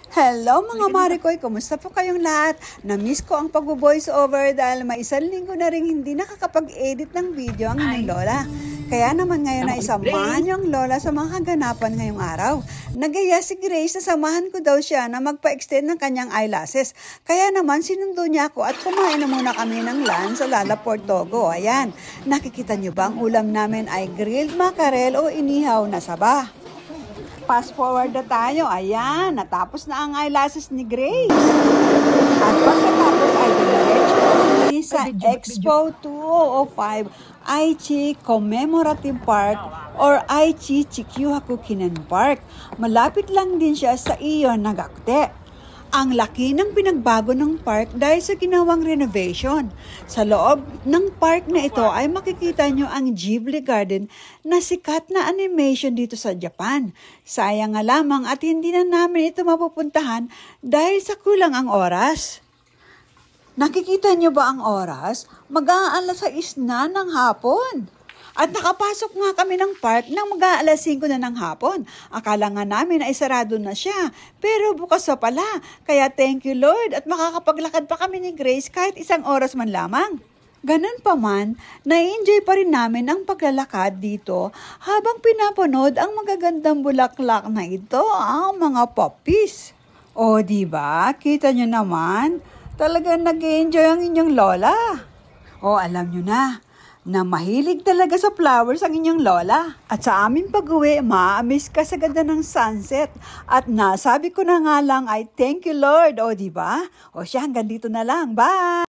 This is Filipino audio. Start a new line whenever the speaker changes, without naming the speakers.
Hello mga Marikoy, kumusta po kayong lahat? Na-miss ko ang pag-voice over dahil may isang linggo na rin hindi nakakapag-edit ng video ang inyong lola. Kaya naman ngayon na isamahan niyo ang lola sa mga kaganapan ngayong araw. Nagaya si Grace na samahan ko daw siya na magpa-extend ng kanyang eyelashes. Kaya naman sinundo niya ako at kumain na muna kami ng lunch sa Lala Portogo. Ayan, nakikita niyo ba ang ulam namin ay grilled mackerel o inihaw na saba. Fast forward na tayo. Ayan, natapos na ang eyelashes ni Grace. At pagkatapos ay diretso kami sa Expo 2005 Aichi Commemorative Park or Aichi Chikuhakukinan Park. Malapit lang din siya sa Iyon, Nagakute. Ang laki ng pinagbago ng park dahil sa ginawang renovation. Sa loob ng park na ito ay makikita nyo ang Ghibli Garden na sikat na animation dito sa Japan. Sayang nga lamang at hindi na namin ito mapupuntahan dahil sa kulang ang oras. Nakikita nyo ba ang oras? Mag-aalas 6 na ng hapon. At nakapasok nga kami ng park nang mag-aalas 5 na ng hapon. Akala nga namin ay sarado na siya. Pero bukas pa pala. Kaya thank you Lord at makakapaglakad pa kami ni Grace kahit 1 oras man lamang. Ganun pa man, na-enjoy pa rin namin ang paglalakad dito habang pinapanood ang magagandang bulaklak na ito, ang mga poppies. O diba, kita nyo naman, talagang nag-enjoy ang inyong lola. O alam nyo na mahilig talaga sa flowers ang inyong lola. At sa aming pag-uwi, ma-amaze ka sa ganda ng sunset. At nasabi ko na nga lang ay thank you Lord. O diba? O siya, hanggang dito na lang. Bye!